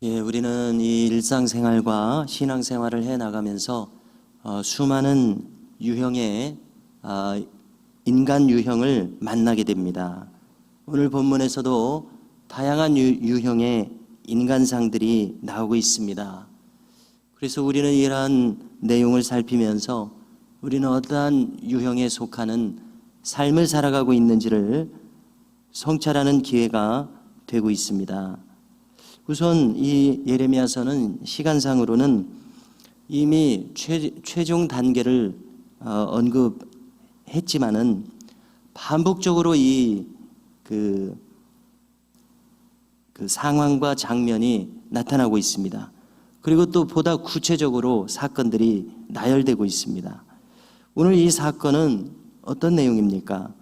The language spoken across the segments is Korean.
우리는 이 일상생활과 신앙생활을 해 나가면서 수많은 유형의 인간 유형을 만나게 됩니다. 오늘 본문에서도 다양한 유형의 인간상들이 나오고 있습니다. 그래서 우리는 이러한 내용을 살피면서 우리는 어떠한 유형에 속하는 삶을 살아가고 있는지를 성찰하는 기회가 되고 있습니다. 우선 이 예레미야서는 시간상으로는 이미 최종 단계를 언급했지만은 반복적으로 그 상황과 장면이 나타나고 있습니다. 그리고 또 보다 구체적으로 사건들이 나열되고 있습니다. 오늘 이 사건은 어떤 내용입니까?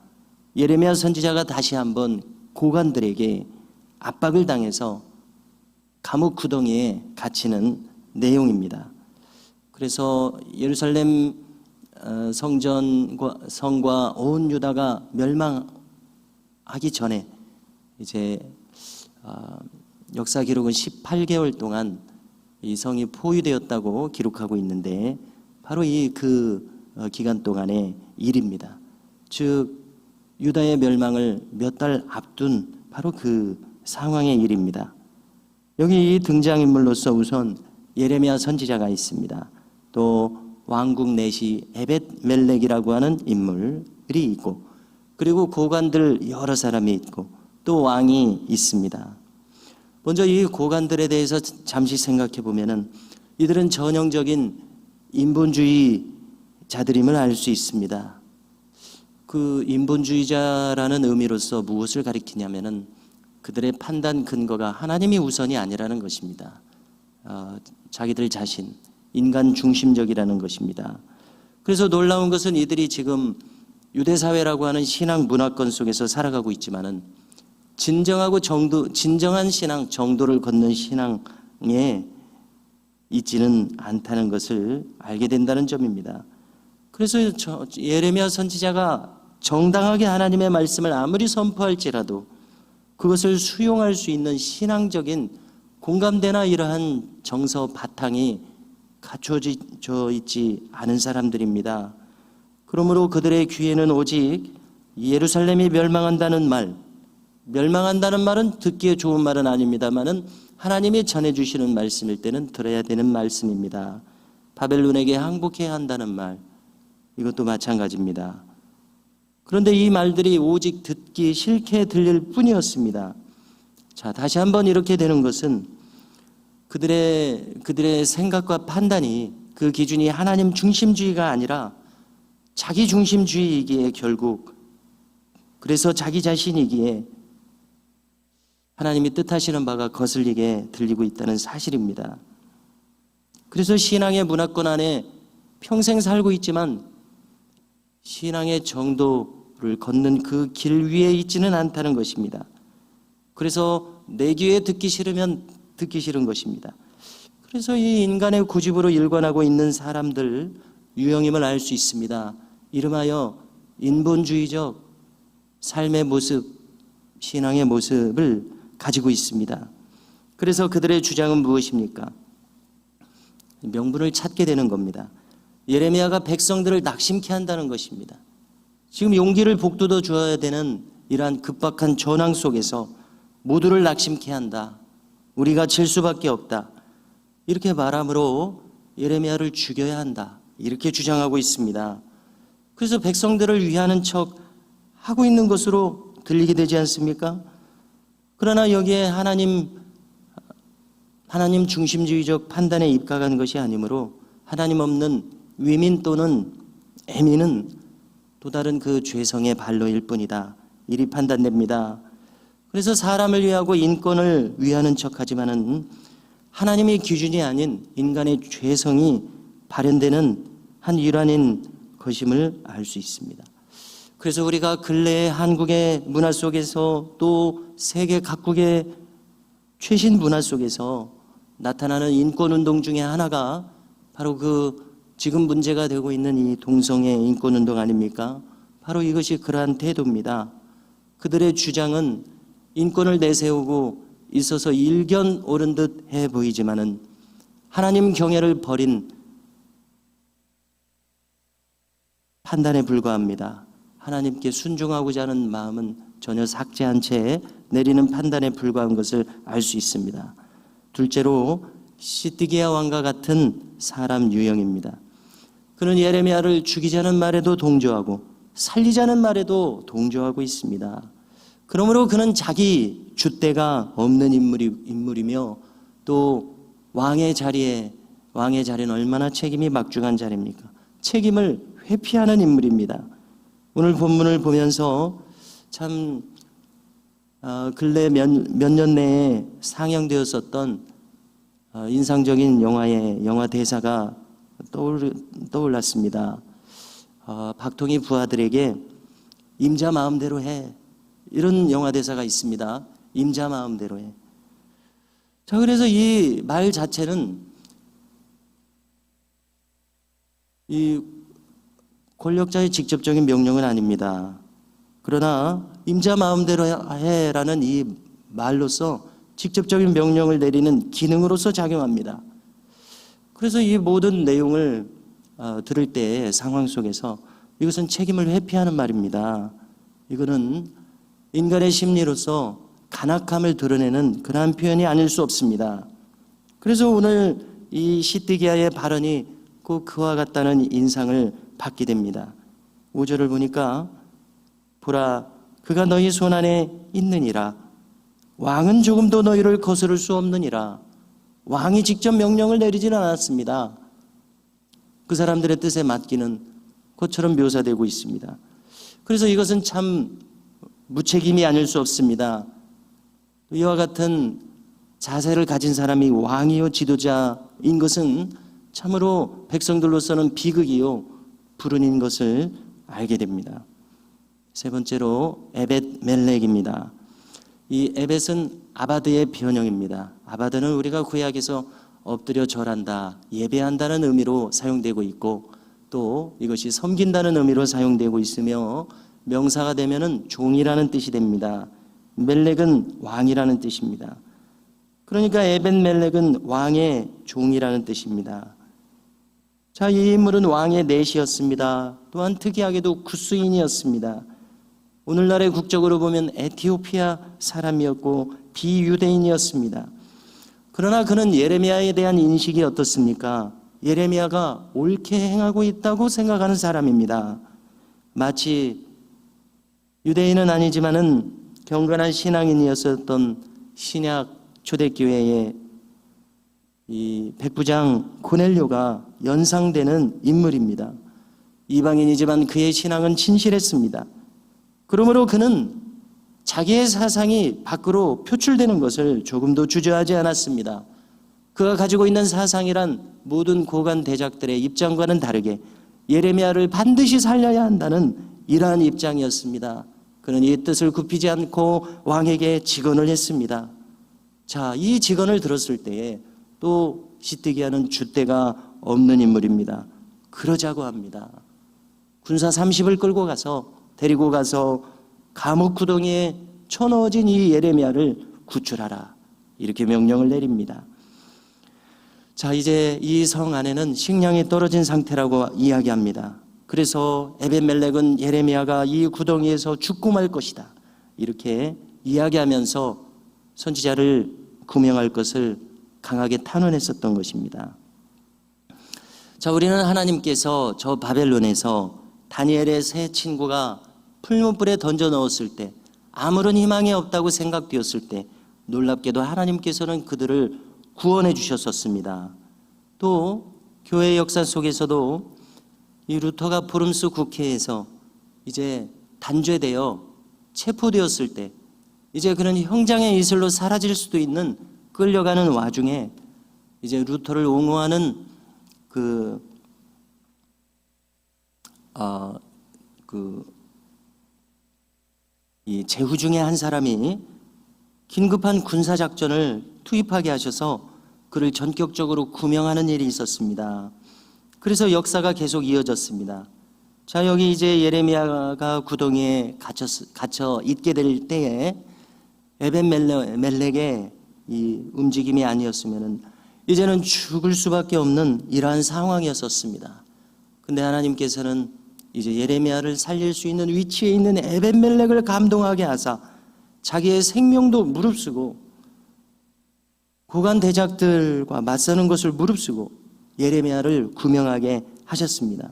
예레미야 선지자가 다시 한번 고관들에게 압박을 당해서 감옥 구덩이에 갇히는 내용입니다. 그래서 예루살렘 성과 온 유다가 멸망하기 전에 이제 역사 기록은 18개월 동안 이 성이 포위되었다고 기록하고 있는데 바로 그 기간 동안의 일입니다. 즉 유다의 멸망을 몇 달 앞둔 바로 그 상황의 일입니다. 여기 이 등장인물로서 우선 예레미야 선지자가 있습니다. 또 왕국 내시 에벳멜렉이라고 하는 인물이 있고, 그리고 고관들 여러 사람이 있고, 또 왕이 있습니다. 먼저 이 고관들에 대해서 잠시 생각해 보면은 이들은 전형적인 인본주의자들임을 알 수 있습니다. 그 인본주의자라는 의미로서 무엇을 가리키냐면은 그들의 판단 근거가 하나님이 우선이 아니라는 것입니다. 자기들 자신, 인간 중심적이라는 것입니다. 그래서 놀라운 것은 이들이 지금 유대사회라고 하는 신앙 문화권 속에서 살아가고 있지만은 진정한 신앙, 정도를 걷는 신앙에 있지는 않다는 것을 알게 된다는 점입니다. 그래서 예레미야 선지자가 정당하게 하나님의 말씀을 아무리 선포할지라도 그것을 수용할 수 있는 신앙적인 공감대나 이러한 정서 바탕이 갖춰져 있지 않은 사람들입니다. 그러므로 그들의 귀에는 오직 예루살렘이 멸망한다는 말은 듣기에 좋은 말은 아닙니다만은 하나님이 전해주시는 말씀일 때는 들어야 되는 말씀입니다. 바벨론에게 항복해야 한다는 말, 이것도 마찬가지입니다. 그런데 이 말들이 오직 듣기 싫게 들릴 뿐이었습니다. 자, 다시 한번 이렇게 되는 것은 그들의 생각과 판단이, 그 기준이 하나님 중심주의가 아니라 자기 중심주의이기에, 결국 그래서 자기 자신이기에 하나님이 뜻하시는 바가 거슬리게 들리고 있다는 사실입니다. 그래서 신앙의 문화권 안에 평생 살고 있지만 신앙의 정도를 걷는 그 길 위에 있지는 않다는 것입니다. 그래서 내 귀에 듣기 싫으면 듣기 싫은 것입니다. 그래서 이 인간의 고집으로 일관하고 있는 사람들 유형임을 알 수 있습니다. 이름하여 인본주의적 삶의 모습, 신앙의 모습을 가지고 있습니다. 그래서 그들의 주장은 무엇입니까? 명분을 찾게 되는 겁니다. 예레미야가 백성들을 낙심케 한다는 것입니다. 지금 용기를 북돋워 주어야 되는 이러한 급박한 전황 속에서 모두를 낙심케 한다. 우리가 질 수밖에 없다. 이렇게 말함으로 예레미야를 죽여야 한다. 이렇게 주장하고 있습니다. 그래서 백성들을 위하는 척 하고 있는 것으로 들리게 되지 않습니까? 그러나 여기에 하나님 중심주의적 판단에 입각한 것이 아니므로 하나님 없는 위민 또는 애민은 또 다른 그 죄성의 발로일 뿐이다. 이리 판단됩니다. 그래서 사람을 위하고 인권을 위하는 척하지만은 하나님의 기준이 아닌 인간의 죄성이 발현되는 한 일환인 것임을 알 수 있습니다. 그래서 우리가 근래에 한국의 문화 속에서 또 세계 각국의 최신 문화 속에서 나타나는 인권운동 중에 하나가 바로 지금 문제가 되고 있는 이 동성애 인권운동 아닙니까? 바로 이것이 그러한 태도입니다. 그들의 주장은 인권을 내세우고 있어서 일견 옳은 듯 해 보이지만은 하나님 경외를 버린 판단에 불과합니다. 하나님께 순종하고자 하는 마음은 전혀 삭제한 채 내리는 판단에 불과한 것을 알 수 있습니다. 둘째로 시드기야 왕과 같은 사람 유형입니다. 그는 예레미야를 죽이자는 말에도 동조하고 살리자는 말에도 동조하고 있습니다. 그러므로 그는 자기 줏대가 없는 인물이며 또 왕의 자리는 얼마나 책임이 막중한 자리입니까? 책임을 회피하는 인물입니다. 오늘 본문을 보면서 참 근래 몇 년 내에 상영되었었던 인상적인 영화 대사가 떠올랐습니다. 박통희 부하들에게 임자 마음대로 해, 이런 영화 대사가 있습니다. 임자 마음대로 해. 자, 그래서 이 말 자체는 이 권력자의 직접적인 명령은 아닙니다. 그러나 임자 마음대로 해라는 이 말로서 직접적인 명령을 내리는 기능으로서 작용합니다. 그래서 이 모든 내용을 들을 때 상황 속에서 이것은 책임을 회피하는 말입니다. 이거는 인간의 심리로서 간악함을 드러내는 그러한 표현이 아닐 수 없습니다. 그래서 오늘 이 시드기야의 발언이 꼭 그와 같다는 인상을 받게 됩니다. 5절을 보니까 보라, 그가 너희 손안에 있느니라. 왕은 조금도 너희를 거스를 수 없느니라. 왕이 직접 명령을 내리지는 않았습니다. 그 사람들의 뜻에 맡기는 것처럼 묘사되고 있습니다. 그래서 이것은 참 무책임이 아닐 수 없습니다. 이와 같은 자세를 가진 사람이 왕이요 지도자인 것은 참으로 백성들로서는 비극이요 불운인 것을 알게 됩니다. 세 번째로 에벳 멜렉입니다. 이 에벳은 아바드의 변형입니다. 아바드는 우리가 구약에서 엎드려 절한다, 예배한다는 의미로 사용되고 있고 또 이것이 섬긴다는 의미로 사용되고 있으며 명사가 되면은 종이라는 뜻이 됩니다. 멜렉은 왕이라는 뜻입니다. 그러니까 에벳 멜렉은 왕의 종이라는 뜻입니다. 자, 이 인물은 왕의 넷이었습니다. 또한 특이하게도 구스인이었습니다. 오늘날의 국적으로 보면 에티오피아 사람이었고 비유대인이었습니다. 그러나 그는 예레미야에 대한 인식이 어떻습니까? 예레미야가 옳게 행하고 있다고 생각하는 사람입니다. 마치 유대인은 아니지만은 경건한 신앙인이었던 신약 초대교회의 이 백부장 고넬료가 연상되는 인물입니다. 이방인이지만 그의 신앙은 진실했습니다. 그러므로 그는 자기의 사상이 밖으로 표출되는 것을 조금도 주저하지 않았습니다. 그가 가지고 있는 사상이란 모든 고관 대작들의 입장과는 다르게 예레미야를 반드시 살려야 한다는 이러한 입장이었습니다. 그는 이 뜻을 굽히지 않고 왕에게 직언을 했습니다. 자, 이 직언을 들었을 때에 또 시드기야는 줏대가 없는 인물입니다. 그러자고 합니다. 군사 30을 끌고 가서 데리고 가서 감옥 구덩이에 쳐넣어진 이 예레미야를 구출하라, 이렇게 명령을 내립니다. 자, 이제 이 성 안에는 식량이 떨어진 상태라고 이야기합니다. 그래서 에벳멜렉은 예레미야가 이 구덩이에서 죽고 말 것이다, 이렇게 이야기하면서 선지자를 구명할 것을 강하게 탄원했었던 것입니다. 자, 우리는 하나님께서 저 바벨론에서 다니엘의 세 친구가 풀무불에 던져 넣었을 때 아무런 희망이 없다고 생각되었을 때 놀랍게도 하나님께서는 그들을 구원해 주셨었습니다. 또 교회 역사 속에서도 이 루터가 브룸스 국회에서 이제 단죄되어 체포되었을 때 이제 그런 형장의 이슬로 사라질 수도 있는 끌려가는 와중에 이제 루터를 옹호하는 이 제후 중에 한 사람이 긴급한 군사작전을 투입하게 하셔서 그를 전격적으로 구명하는 일이 있었습니다. 그래서 역사가 계속 이어졌습니다. 자, 여기 이제 예레미야가 구덩이에 갇혀 있게 될 때에 에벳멜렉의 이 움직임이 아니었으면은 이제는 죽을 수밖에 없는 이러한 상황이었었습니다. 근데 하나님께서는 이제 예레미야를 살릴 수 있는 위치에 있는 에벤멜렉을 감동하게 하사 자기의 생명도 무릅쓰고 고관 대작들과 맞서는 것을 무릅쓰고 예레미야를 구명하게 하셨습니다.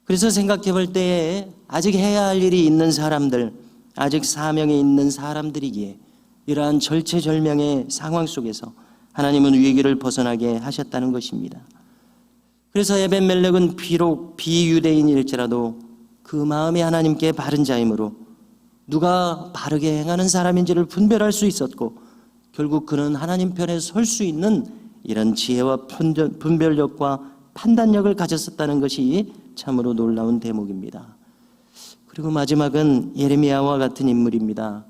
그래서 생각해 볼 때에 아직 해야 할 일이 있는 사람들, 아직 사명에 있는 사람들이기에 이러한 절체절명의 상황 속에서 하나님은 위기를 벗어나게 하셨다는 것입니다. 그래서 에벤멜렉은 비록 비유대인일지라도 그 마음이 하나님께 바른 자이므로 누가 바르게 행하는 사람인지를 분별할 수 있었고 결국 그는 하나님 편에 설 수 있는 이런 지혜와 분별력과 판단력을 가졌었다는 것이 참으로 놀라운 대목입니다. 그리고 마지막은 예레미야와 같은 인물입니다.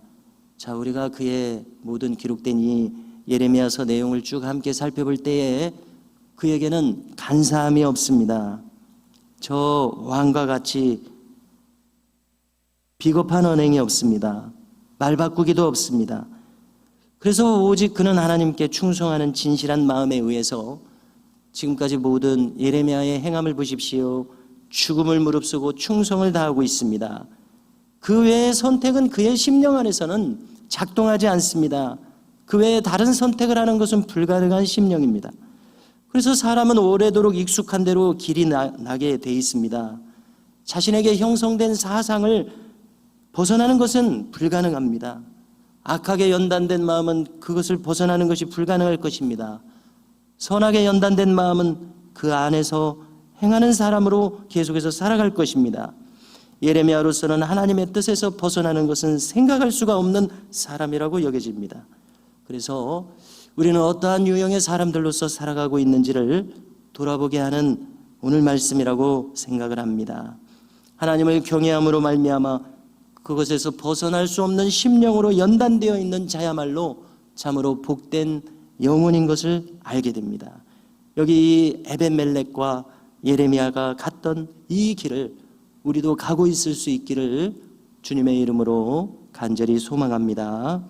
자, 우리가 그의 모든 기록된 이 예레미야서 내용을 쭉 함께 살펴볼 때에 그에게는 간사함이 없습니다. 저 왕과 같이 비겁한 언행이 없습니다. 말 바꾸기도 없습니다. 그래서 오직 그는 하나님께 충성하는 진실한 마음에 의해서 지금까지 모든 예레미야의 행함을 보십시오. 죽음을 무릅쓰고 충성을 다하고 있습니다. 그 외의 선택은 그의 심령 안에서는 작동하지 않습니다. 그 외에 다른 선택을 하는 것은 불가능한 심령입니다. 그래서 사람은 오래도록 익숙한 대로 길이 나게 돼 있습니다. 자신에게 형성된 사상을 벗어나는 것은 불가능합니다. 악하게 연단된 마음은 그것을 벗어나는 것이 불가능할 것입니다. 선하게 연단된 마음은 그 안에서 행하는 사람으로 계속해서 살아갈 것입니다. 예레미야로서는 하나님의 뜻에서 벗어나는 것은 생각할 수가 없는 사람이라고 여겨집니다. 그래서 우리는 어떠한 유형의 사람들로서 살아가고 있는지를 돌아보게 하는 오늘 말씀이라고 생각을 합니다. 하나님을 경외함으로 말미암아 그것에서 벗어날 수 없는 심령으로 연단되어 있는 자야말로 참으로 복된 영혼인 것을 알게 됩니다. 여기 이 에벤멜렉과 예레미야가 갔던 이 길을 우리도 가고 있을 수 있기를 주님의 이름으로 간절히 소망합니다.